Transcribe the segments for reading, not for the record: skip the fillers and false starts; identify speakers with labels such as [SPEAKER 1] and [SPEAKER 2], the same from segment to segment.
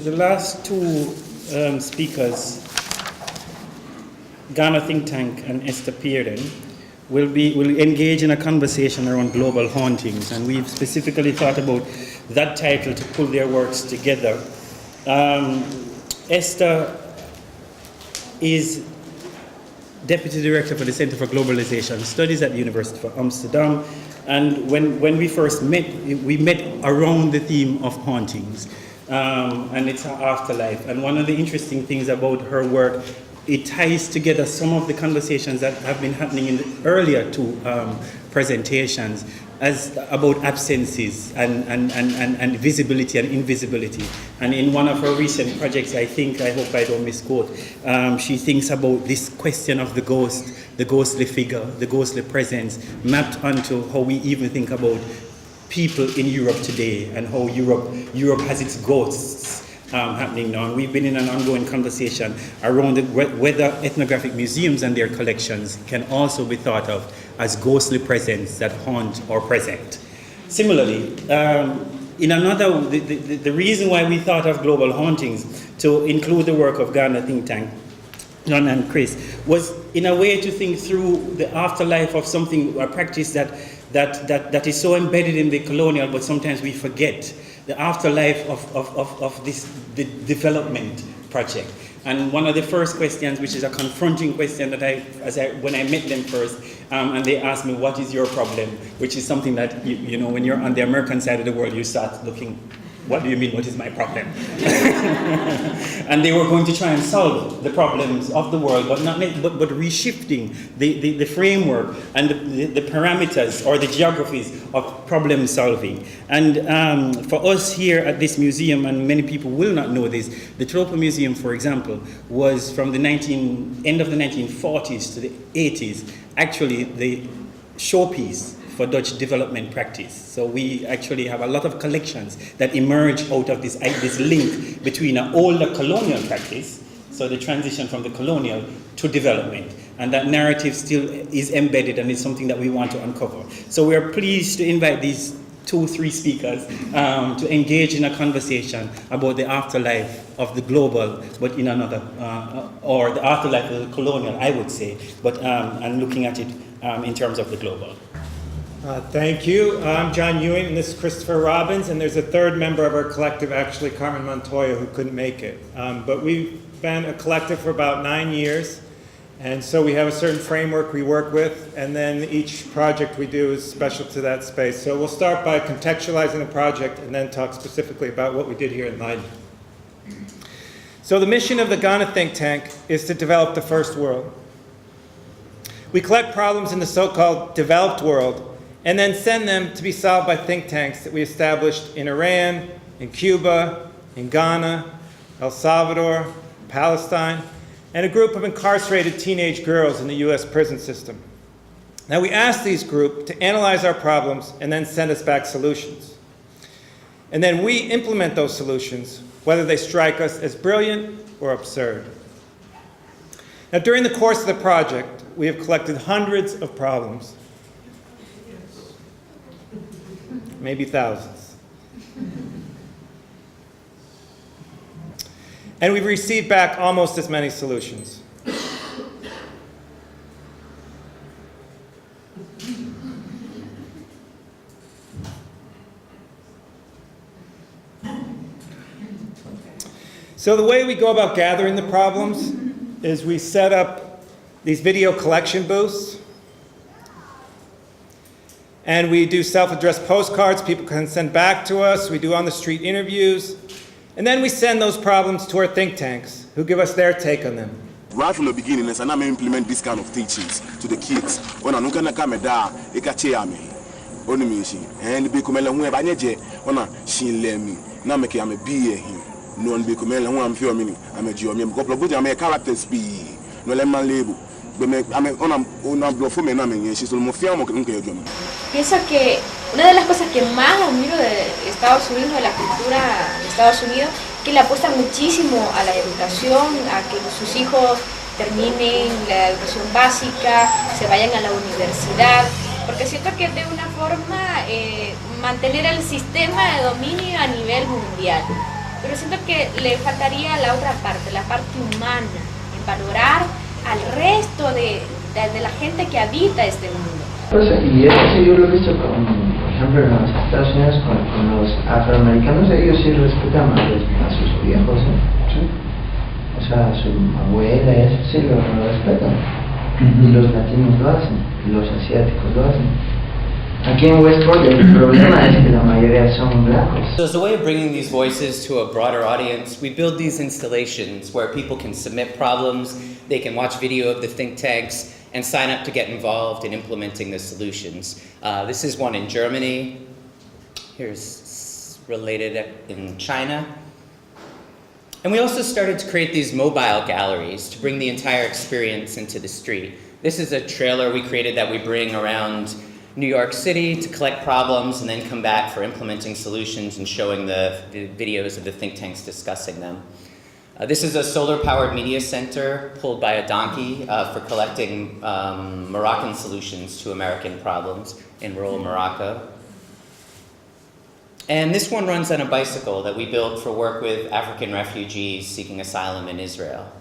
[SPEAKER 1] the last two speakers, Ghana think tank and Esther Pierden, will engage in a conversation around global hauntings, and we've specifically thought about that title to pull their works together. Esther is Deputy Director for the Center for Globalization Studies at the University of Amsterdam, and when we first met, we met around the theme of hauntings, and its afterlife. And one of the interesting things about her work, it ties together some of the conversations that have been happening in the earlier two presentations as about absences and visibility and invisibility. And in one of her recent projects, I hope I don't misquote, she thinks about this question of the ghost, the ghostly figure, the ghostly presence, mapped onto how we even think about people in Europe today and how Europe has its ghosts happening now. And we've been in an ongoing conversation around whether ethnographic museums and their collections can also be thought of as ghostly presence that haunt or present. Similarly, in another, the reason why we thought of global hauntings to include the work of Ghana think tank, John and Chris, was in a way to think through the afterlife of something, a practice that is so embedded in the colonial, but sometimes we forget the afterlife of this development project. And one of the first questions, which is a confronting question that when I met them first, and they asked me, what is your problem? Which is something that, you know, when you're on the American side of the world, you start looking, what do you mean, what is my problem? And they were going to try and solve the problems of the world, but reshifting the framework and the parameters or the geographies of problem solving. And for us here at this museum, and many people will not know this, the Tropa Museum, for example, was from the end of the 1940s to the 80s, actually the showpiece for Dutch development practice. So we actually have a lot of collections that emerge out of this link between an older colonial practice, so the transition from the colonial to development. And that narrative still is embedded and is something that we want to uncover. So we are pleased to invite these 2-3 speakers to engage in a conversation about the afterlife of the global, but in another, or the afterlife of the colonial, I would say, but and looking at it in terms of the global.
[SPEAKER 2] Thank you. I'm John Ewing, and this is Christopher Robbins, and there's a third member of our collective, actually Carmen Montoya, who couldn't make it. But we've been a collective for about 9 years, and so we have a certain framework we work with, and then each project we do is special to that space. So we'll start by contextualizing the project and then talk specifically about what we did here in Leiden. So the mission of the Ghana think tank is to develop the first world. We collect problems in the so-called developed world and then send them to be solved by think tanks that we established in Iran, in Cuba, in Ghana, El Salvador, Palestine, and a group of incarcerated teenage girls in the US prison system. Now we asked these groups to analyze our problems and then send us back solutions. And then we implement those solutions, whether they strike us as brilliant or absurd. Now during the course of the project, we have collected hundreds of problems, maybe thousands. And we've received back almost as many solutions. So the way we go about gathering the problems is we set up these video collection booths, and we do self-addressed postcards people can send back to us. We do on-the-street interviews. And then we send those problems to our think tanks, who give us their take on them.
[SPEAKER 3] Right from the beginning, and I implement this kind of teachings to the kids. When I'm going to come down, I can tell me, only me, and be come along with Banyaje, when she let me, now make I'm a beer here. No one be come along, I'm filming, I'm a Jew, I'm a couple of good, I'm a characters be, no lemon label.
[SPEAKER 4] Pienso que una de las cosas que más admiro de Estados Unidos, de la cultura de Estados Unidos, que le apuesta muchísimo a la educación, a que sus hijos terminen la educación básica, se vayan a la universidad, porque siento que de una forma mantener el sistema de dominio a nivel mundial. pero siento que le faltaría la otra parte, la parte humana, en valorar al resto de la gente que habita este mundo.
[SPEAKER 5] Pues, y eso sí, yo lo he visto con, por ejemplo, en los Estados Unidos con los afroamericanos, ellos sí respetan a sus viejos, ¿eh? Sí. O sea, a su abuela, eso sí lo respetan. Y los latinos lo hacen, y los asiáticos lo hacen. Aquí en Westport el problema es que la mayoría son blancos.
[SPEAKER 6] So as a way of bringing these voices to a broader audience, we build these installations where people can submit problems, they can watch video of the think tanks, and sign up to get involved in implementing the solutions. This is one in Germany. Here's related in China. And we also started to create these mobile galleries to bring the entire experience into the street. This is a trailer we created that we bring around New York City to collect problems and then come back for implementing solutions and showing the videos of the think tanks discussing them. This is a solar-powered media center pulled by a donkey for collecting Moroccan solutions to American problems in rural Morocco. And this one runs on a bicycle that we built for work with African refugees seeking asylum in Israel.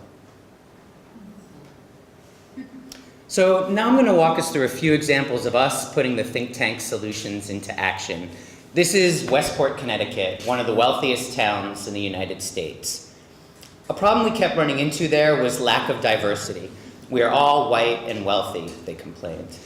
[SPEAKER 6] So now I'm going to walk us through a few examples of us putting the think tank solutions into action. This is Westport, Connecticut, one of the wealthiest towns in the United States. A problem we kept running into there was lack of diversity. We are all white and wealthy, they complained.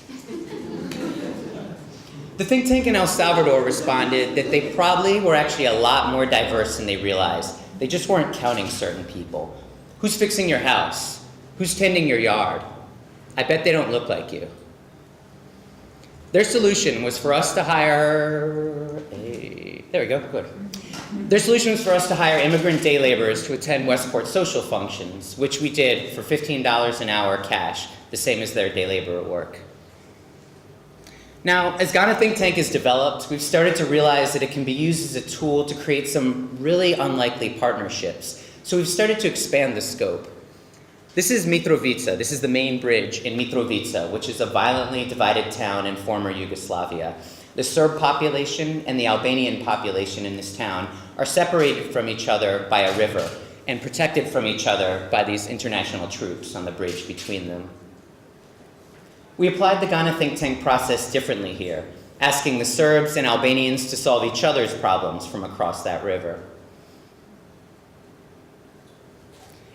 [SPEAKER 6] The think tank in El Salvador responded that they probably were actually a lot more diverse than they realized. They just weren't counting certain people. Who's fixing your house? Who's tending your yard? I bet they don't look like you. Their solution was for us to hire there we go, good. Their solution was for us to hire immigrant day laborers to attend Westport social functions, which we did for $15 an hour cash, the same as their day labor work. Now, as Ghana Think Tank is developed, we've started to realize that it can be used as a tool to create some really unlikely partnerships. So we've started to expand the scope. This is Mitrovica. This is the main bridge in Mitrovica, which is a violently divided town in former Yugoslavia. The Serb population and the Albanian population in this town are separated from each other by a river and protected from each other by these international troops on the bridge between them. We applied the Ghana Think Tank process differently here, asking the Serbs and Albanians to solve each other's problems from across that river.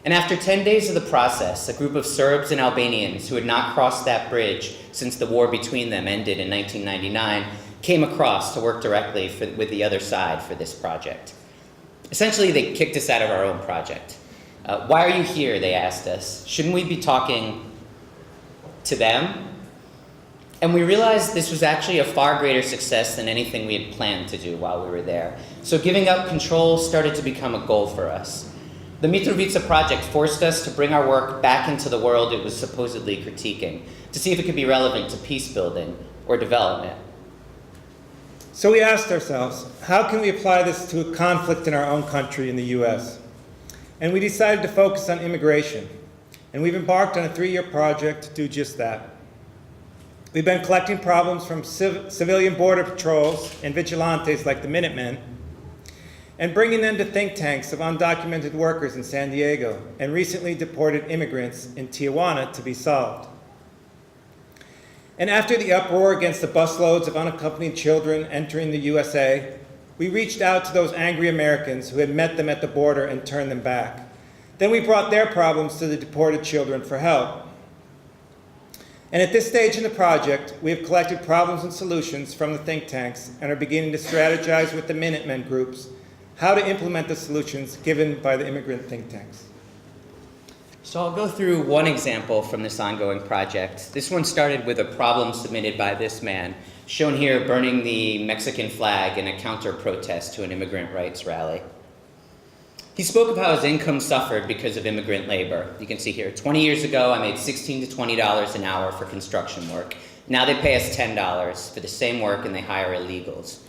[SPEAKER 6] And after 10 days of the process, a group of Serbs and Albanians who had not crossed that bridge since the war between them ended in 1999 came across to work directly with the other side for this project. Essentially, they kicked us out of our own project. Why are you here, they asked us. Shouldn't we be talking to them? And we realized this was actually a far greater success than anything we had planned to do while we were there. So giving up control started to become a goal for us. The Mitrovica project forced us to bring our work back into the world it was supposedly critiquing, to see if it could be relevant to peace building or development.
[SPEAKER 2] So we asked ourselves, how can we apply this to a conflict in our own country in the US? And we decided to focus on immigration. And we've embarked on a 3-year project to do just that. We've been collecting problems from civilian border patrols and vigilantes like the Minutemen, and bringing them to think tanks of undocumented workers in San Diego and recently deported immigrants in Tijuana to be solved. And after the uproar against the busloads of unaccompanied children entering the USA, we reached out to those angry Americans who had met them at the border and turned them back. Then we brought their problems to the deported children for help. And at this stage in the project, we have collected problems and solutions from the think tanks and are beginning to strategize with the Minutemen groups how to implement the solutions given by the immigrant think tanks.
[SPEAKER 6] So I'll go through one example from this ongoing project. This one started with a problem submitted by this man, shown here burning the Mexican flag in a counter-protest to an immigrant rights rally. He spoke of how his income suffered because of immigrant labor. You can see here, 20 years ago, I made $16 to $20 an hour for construction work. Now they pay us $10 for the same work and they hire illegals.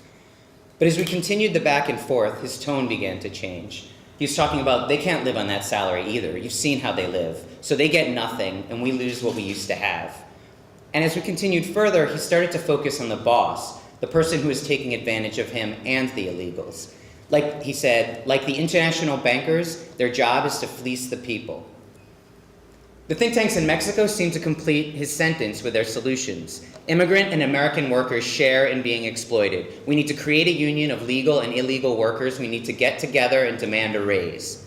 [SPEAKER 6] But as we continued the back and forth, his tone began to change. He was talking about they can't live on that salary either. You've seen how they live. So they get nothing and we lose what we used to have. And as we continued further, he started to focus on the boss, the person who was taking advantage of him and the illegals. Like he said, like the international bankers, their job is to fleece the people. The think tanks in Mexico seem to complete his sentence with their solutions. Immigrant and American workers share in being exploited. We need to create a union of legal and illegal workers. We need to get together and demand a raise.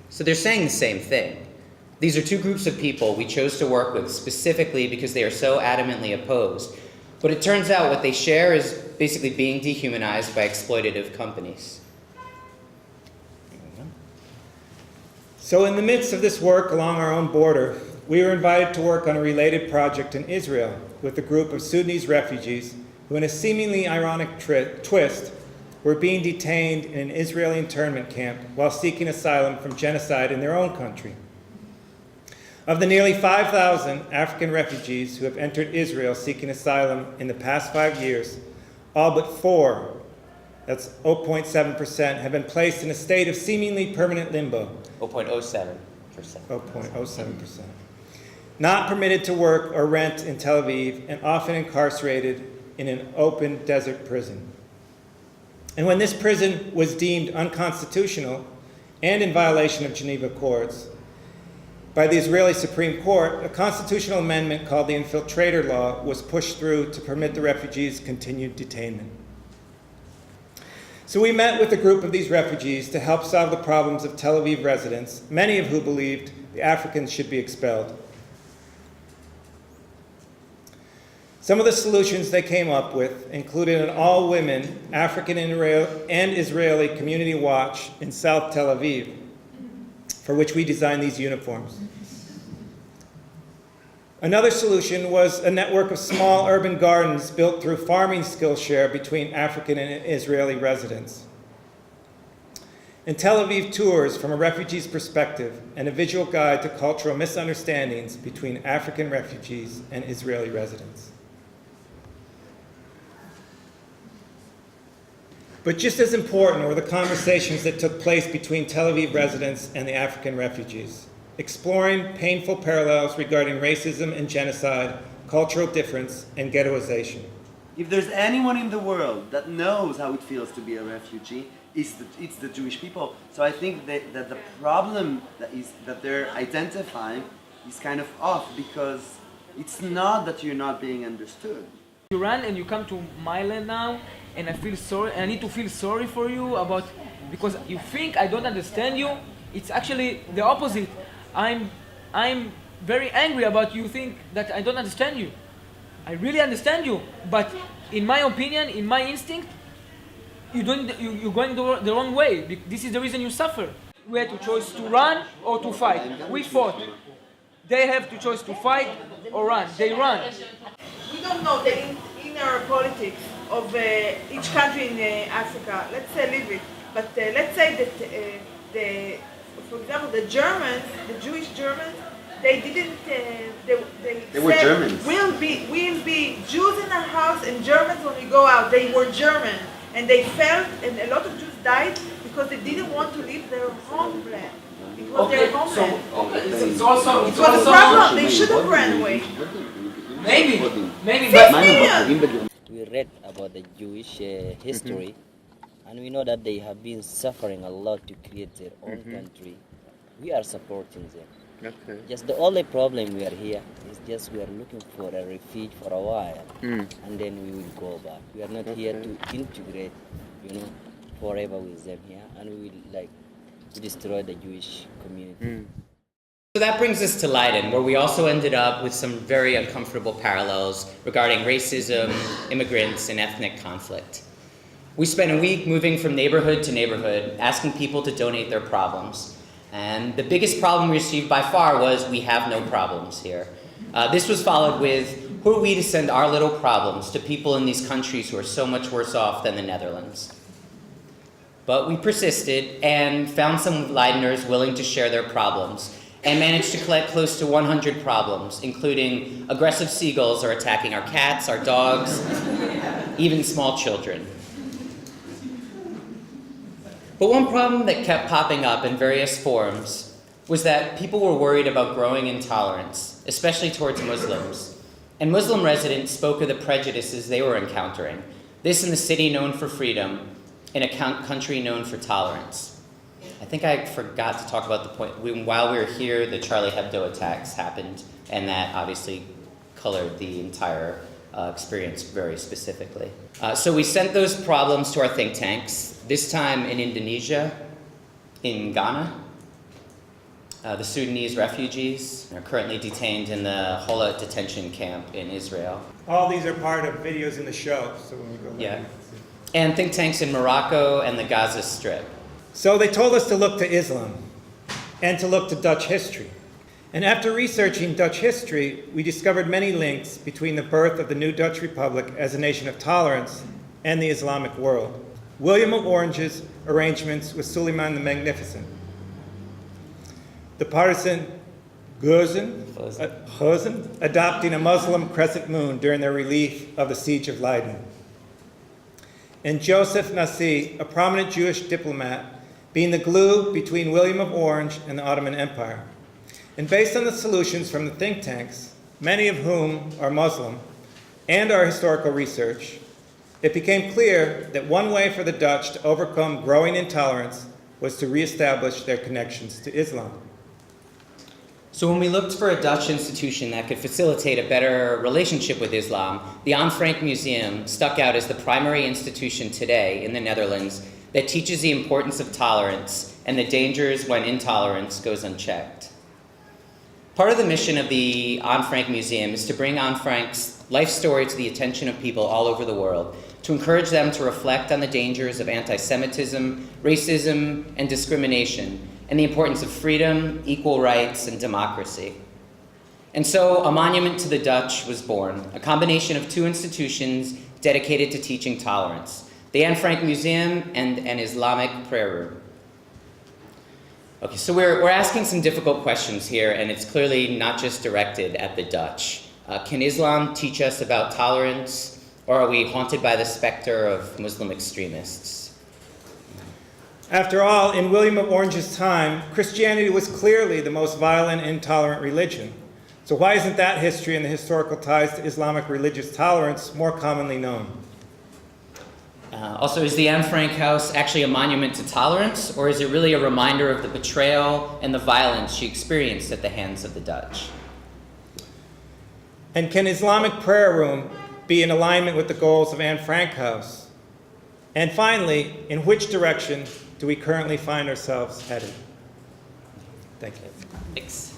[SPEAKER 6] So they're saying the same thing. These are two groups of people we chose to work with specifically because they are so adamantly opposed. But it turns out what they share is basically being dehumanized by exploitative companies.
[SPEAKER 2] So in the midst of this work along our own border, we were invited to work on a related project in Israel with a group of Sudanese refugees who, in a seemingly ironic twist, were being detained in an Israeli internment camp while seeking asylum from genocide in their own country. Of the nearly 5,000 African refugees who have entered Israel seeking asylum in the past 5 years, all but 4, that's 0.7%, have been placed in a state of seemingly permanent limbo.
[SPEAKER 6] 0.07%.
[SPEAKER 2] 0.07%. Not permitted to work or rent in Tel Aviv and often incarcerated in an open desert prison. And when this prison was deemed unconstitutional and in violation of Geneva Accords by the Israeli Supreme Court, a constitutional amendment called the Infiltrator Law was pushed through to permit the refugees continued detainment. So we met with a group of these refugees to help solve the problems of Tel Aviv residents, many of who believed the Africans should be expelled. Some of the solutions they came up with included an all-women African and Israeli community watch in South Tel Aviv, for which we designed these uniforms. Another solution was a network of small urban gardens built through farming Skillshare between African and Israeli residents. And Tel Aviv tours from a refugee's perspective and a visual guide to cultural misunderstandings between African refugees and Israeli residents. But just as important were the conversations that took place between Tel Aviv residents and the African refugees, exploring painful parallels regarding racism and genocide, cultural difference, and ghettoization.
[SPEAKER 7] If there's anyone in the world that knows how it feels to be a refugee, it's the Jewish people. So I think that the problem that they're identifying is kind of off, because it's not that you're not being understood.
[SPEAKER 8] You run and you come to my land now, and I feel sorry. I need to feel sorry for you because you think I don't understand you. It's actually the opposite. I'm very angry about you think that I don't understand you. I really understand you, but in my opinion, in my instinct, you're going the wrong way. This is the reason you suffer. We had to choose to run or to fight. We fought. They have to choose to fight or run. They run.
[SPEAKER 9] We don't know the inner politics of each country in Africa. Let's say leave it. But let's say that, for example, the Germans, the Jewish Germans, they didn't. They
[SPEAKER 7] were Germans.
[SPEAKER 9] We'll be Jews in our house and Germans when we go out. They were German, and they felt, and a lot of Jews died because they didn't want to leave their homeland. It was their homeland.
[SPEAKER 8] It's also
[SPEAKER 9] It was a problem. They should have ran away.
[SPEAKER 8] maybe,
[SPEAKER 9] 6 million.
[SPEAKER 10] We read about the Jewish history, and we know that they have been suffering a lot to create their own country. We are supporting them.
[SPEAKER 7] Okay.
[SPEAKER 10] Just the only problem we are here is just we are looking for a refuge for a while, and then we will go back. We are not here to integrate, forever with them here, and we will like to destroy the Jewish community.
[SPEAKER 6] So that brings us to Leiden, where we also ended up with some very uncomfortable parallels regarding racism, immigrants, and ethnic conflict. We spent a week moving from neighborhood to neighborhood, asking people to donate their problems. And the biggest problem we received by far was, we have no problems here. This was followed with, who are we to send our little problems to people in these countries who are so much worse off than the Netherlands? But we persisted and found some Leideners willing to share their problems, and managed to collect close to 100 problems, including aggressive seagulls are attacking our cats, our dogs, even small children. But one problem that kept popping up in various forms was that people were worried about growing intolerance, especially towards Muslims. And Muslim residents spoke of the prejudices they were encountering. This in the city known for freedom, in a country known for tolerance. I think I forgot to talk about the point, while we were here, the Charlie Hebdo attacks happened, and that obviously colored the entire experience very specifically. So we sent those problems to our think tanks, this time in Indonesia, in Ghana. The Sudanese refugees are currently detained in the Hola detention camp in Israel.
[SPEAKER 2] All these are part of videos in the show, so when we go there,
[SPEAKER 6] Yeah.
[SPEAKER 2] you can see.
[SPEAKER 6] And think tanks in Morocco and the Gaza Strip.
[SPEAKER 2] So they told us to look to Islam and to look to Dutch history. And after researching Dutch history, we discovered many links between the birth of the new Dutch Republic as a nation of tolerance and the Islamic world. William of Orange's arrangements with Suleiman the Magnificent. The partisan Geuzen adopting a Muslim crescent moon during their relief of the siege of Leiden. And Joseph Nassi, a prominent Jewish diplomat, being the glue between William of Orange and the Ottoman Empire. And based on the solutions from the think tanks, many of whom are Muslim, and our historical research, it became clear that one way for the Dutch to overcome growing intolerance was to reestablish their connections to Islam.
[SPEAKER 6] So when we looked for a Dutch institution that could facilitate a better relationship with Islam, the Anne Frank Museum stuck out as the primary institution today in the Netherlands that teaches the importance of tolerance and the dangers when intolerance goes unchecked. Part of the mission of the Anne Frank Museum is to bring Anne Frank's life story to the attention of people all over the world, to encourage them to reflect on the dangers of anti-Semitism, racism, and discrimination, and the importance of freedom, equal rights, and democracy. And so a monument to the Dutch was born, a combination of two institutions dedicated to teaching tolerance, the Anne Frank Museum and an Islamic prayer room. Okay, so we're asking some difficult questions here, and it's clearly not just directed at the Dutch. Can Islam teach us about tolerance, or are we haunted by the specter of Muslim extremists?
[SPEAKER 2] After all, in William of Orange's time, Christianity was clearly the most violent and intolerant religion. So why isn't that history and the historical ties to Islamic religious tolerance more commonly known?
[SPEAKER 6] Also, is the Anne Frank House actually a monument to tolerance, or is it really a reminder of the betrayal and the violence she experienced at the hands of the Dutch?
[SPEAKER 2] And can Islamic prayer room be in alignment with the goals of Anne Frank House? And finally, in which direction do we currently find ourselves headed? Thank you.
[SPEAKER 6] Thanks.